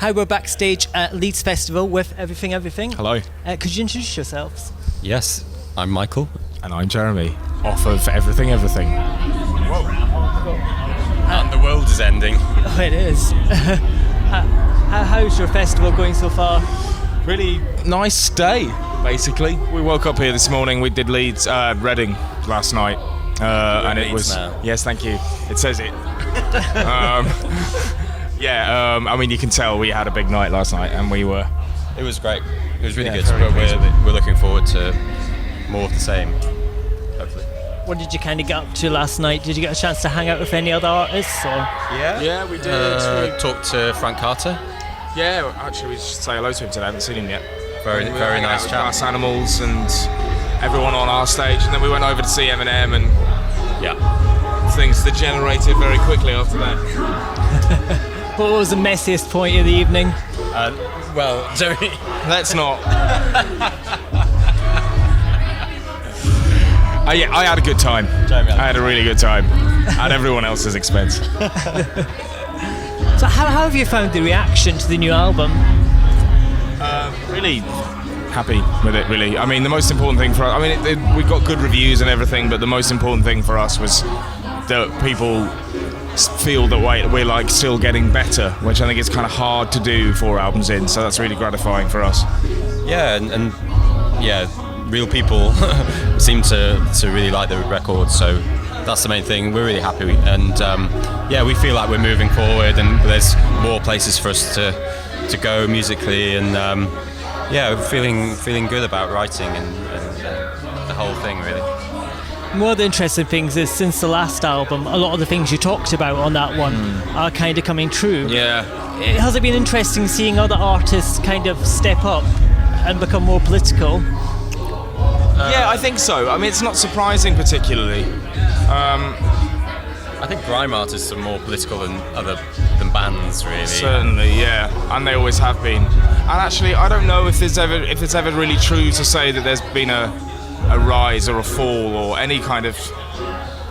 Hi, we're backstage at Leeds Festival with Everything. Hello. Could you introduce yourselves? Yes, I'm Michael. And I'm Jeremy, off of Everything. Whoa. And the world is ending. Oh, it is. How's your festival going so far? Really nice day, basically. We woke up here this morning, we did Leeds, Reading last night. And it was... Now. Yes, thank you. It says it. I mean, you can tell we had a big night last night, and we were... It was great. It was really good. very But we're looking forward to more of the same, hopefully. What did you kind of get up to last night? Did you get a chance to hang out with any other artists? Or? Yeah, we did. Talked to Frank Carter. Yeah, actually, we should say hello to him today. I haven't seen him yet. Very nice chap. Glass Animals and everyone on our stage, and then we went over to see Eminem, and things degenerated very quickly after that. What was the messiest point of the evening? Jeremy. Let's not. I had a good time. I had a really good time at everyone else's expense. So how have you found the reaction to the new album? Really happy with it, really. I mean, the most important thing for us, we got good reviews and everything, but the most important thing for us was that people feel that we're like still getting better, which I think is kind of hard to do 4 albums in, so that's really gratifying for us. Yeah, and real people seem to really like the record, so that's the main thing. We're really happy, and we feel like we're moving forward, and there's more places for us to go musically, and feeling good about writing and the whole thing, really. One of the interesting things is since the last album, a lot of the things you talked about on that one are kind of coming true. Yeah. Has it been interesting seeing other artists kind of step up and become more political? I think so. I mean, it's not surprising particularly. I think grime artists are more political than bands, really. Certainly, yeah, and they always have been. And actually, I don't know if it's ever really true to say that there's been a rise or a fall or any kind of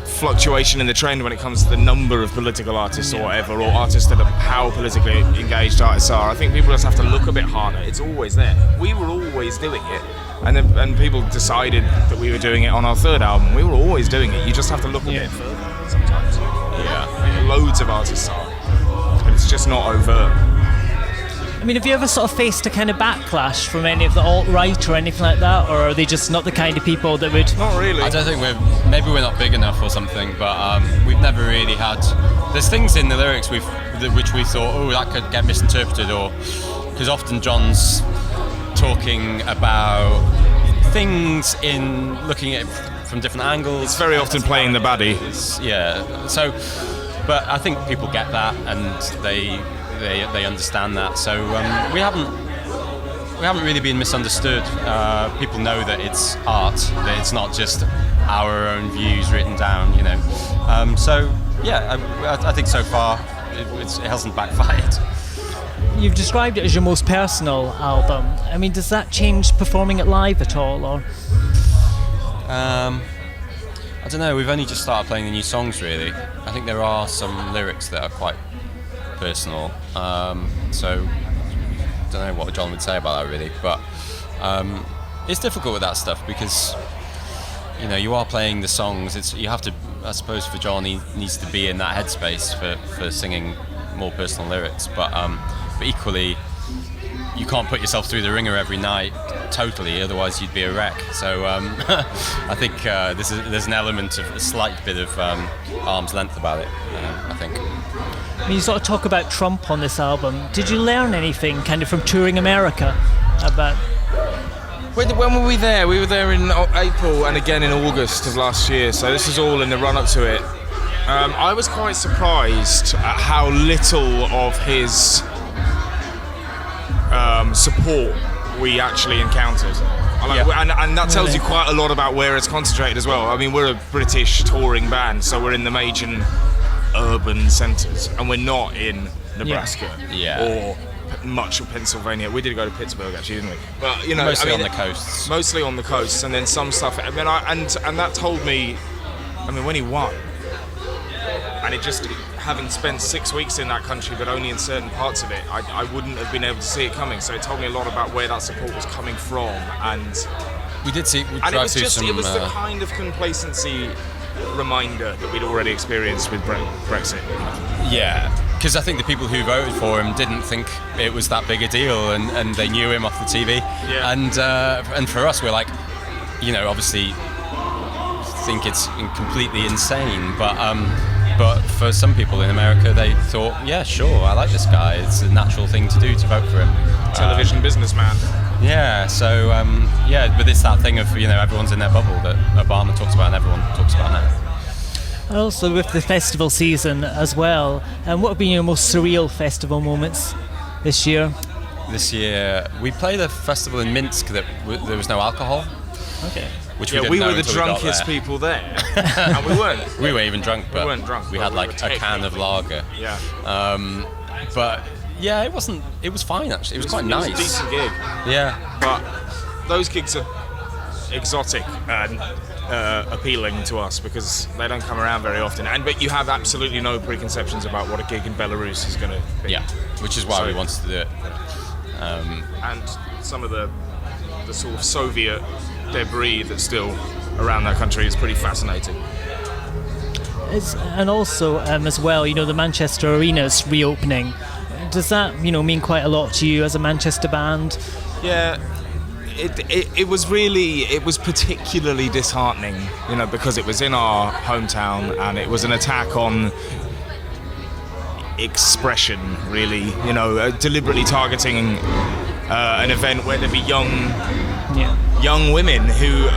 fluctuation in the trend when it comes to the number of political artists or whatever, or artists that are how politically engaged artists are. I think people just have to look a bit harder. It's always there. We were always doing it, and people decided that we were doing it on our 3rd album. We were always doing it. You just have to look a bit further sometimes. Yeah, loads of artists are, but it's just not overt. I mean, have you ever sort of faced a kind of backlash from any of the alt-right or anything like that, or are they just not the kind of people that would... Not really. I don't think maybe we're not big enough or something, but we've never really had... There's things in the lyrics which we thought, that could get misinterpreted, or... Because often John's talking about things in looking at it from different angles. It's very often playing the baddie. So... But I think people get that, and they understand that, so we haven't really been misunderstood. People know that it's art, that it's not just our own views written down, you know. I think so far it hasn't backfired. You've described it as your most personal album. I mean, does that change performing it live at all, or? I don't know. We've only just started playing the new songs, really. I think there are some lyrics that are quite personal, so I don't know what John would say about that, really, but it's difficult with that stuff because you are playing the songs. You have to, I suppose, for John, he needs to be in that headspace for singing more personal lyrics, but equally you can't put yourself through the ringer every night totally, otherwise you'd be a wreck. So I think there's an element of a slight bit of arm's length about it, I think. When you sort of talk about Trump on this album, did you learn anything kind of from touring America about... When were we there? We were there in April and again in August of last year, so this is all in the run-up to it. I was quite surprised at how little of his support we actually encountered. And that tells you quite a lot about where it's concentrated as well. I mean, we're a British touring band, so we're in the major urban centres, and we're not in Nebraska or much of Pennsylvania. We did go to Pittsburgh actually, didn't we? But mostly on the coasts. Mostly on the coasts, and then some stuff. I mean, and that told me. I mean, when he won, and it just having spent 6 weeks in that country, but only in certain parts of it, I wouldn't have been able to see it coming. So it told me a lot about where that support was coming from, and We did see. We it drive was through just some. it was the kind of complacency reminder that we'd already experienced with Brexit. Yeah, because I think the people who voted for him didn't think it was that big a deal, and they knew him off the TV. Yeah. And for us, we're like, obviously think it's completely insane, but for some people in America, they thought, yeah, sure, I like this guy. It's a natural thing to do to vote for him. Television businessman. Yeah, so but it's that thing of everyone's in their bubble that Obama talks about and everyone talks about now. And also with the festival season as well, and what have been your most surreal festival moments this year? This year we played a festival in Minsk that there was no alcohol. Okay. Which Yeah, we we didn't know were the until we got drunkest there. people there, and we weren't. We were even drunk, but weren't drunk, we but had we like were a can of technically- lager. Yeah. But yeah, it wasn't. It was fine actually. It was quite It nice. was a decent gig, Yeah. but those gigs are exotic and appealing to us because they don't come around very often. But you have absolutely no preconceptions about what a gig in Belarus is going to be. Yeah. Which is why we wanted to do it. And some of the sort of Soviet debris that's still around that country is pretty fascinating. And also as well, the Manchester Arena's reopening. Does that mean quite a lot to you as a Manchester band? Yeah, it was particularly disheartening, because it was in our hometown and it was an attack on expression, really, deliberately targeting an event where there'd be young women who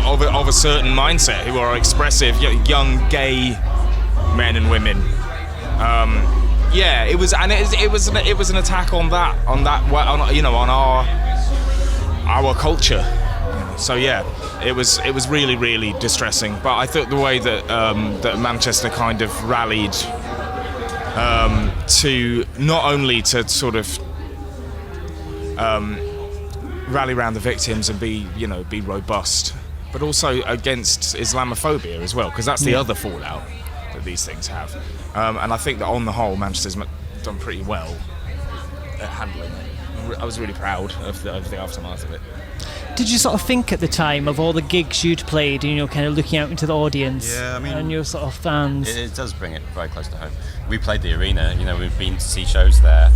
of a certain mindset, who are expressive, young gay men and women. It was an attack on our culture. So yeah, it was really, really distressing. But I thought the way that that Manchester kind of rallied to not only to sort of rally around the victims and be robust, but also against Islamophobia as well, because that's the other fallout that these things have. And I think that on the whole, Manchester's done pretty well at handling it. I was really proud of the aftermath of it. Did you sort of think at the time of all the gigs you'd played, kind of looking out into the audience and your sort of fans? It does bring it very close to home. We played the arena, we've been to see shows there,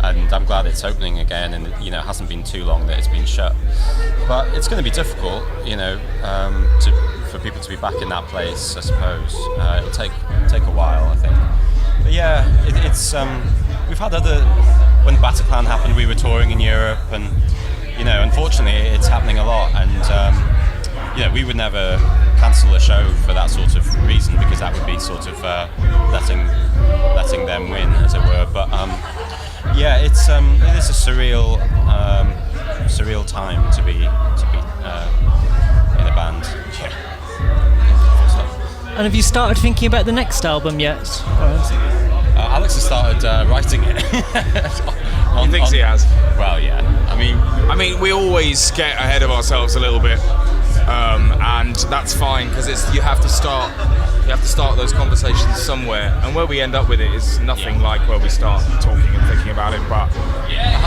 and I'm glad it's opening again, and it hasn't been too long that it's been shut. But it's going to be difficult, for people to be back in that place, I suppose. It'll take a while, I think. But yeah, it's we've had when Bataclan happened, we were touring in Europe, and unfortunately it's happening a lot, and we would never cancel a show for that sort of reason, because that would be sort of letting them win, as it were. But it is a surreal time to be in a band. Yeah. And have you started thinking about the next album yet? Alex has started writing it. He thinks he has. Well, yeah. I mean, we always get ahead of ourselves a little bit, and that's fine, because you have to start those conversations somewhere, and where we end up with it is nothing like where we start talking and thinking about it. But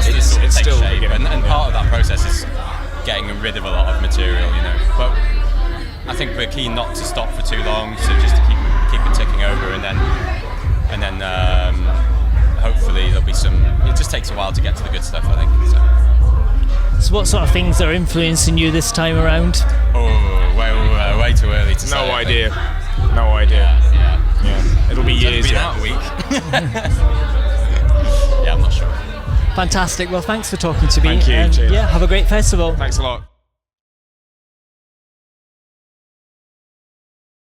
it's still shape, and part of that process is getting rid of a lot of material, But I think we're keen not to stop for too long, so just to keep it ticking over, and then hopefully there'll be some. It just takes a while to get to the good stuff, I think. So what sort of things are influencing you this time around? Oh, way too early to say. No idea. Yeah. It'll be years. It's only been out a week. Yeah, I'm not sure. Fantastic. Well, thanks for talking to me. Thank you. And Cheers. yeah, have a great festival. Thanks a lot.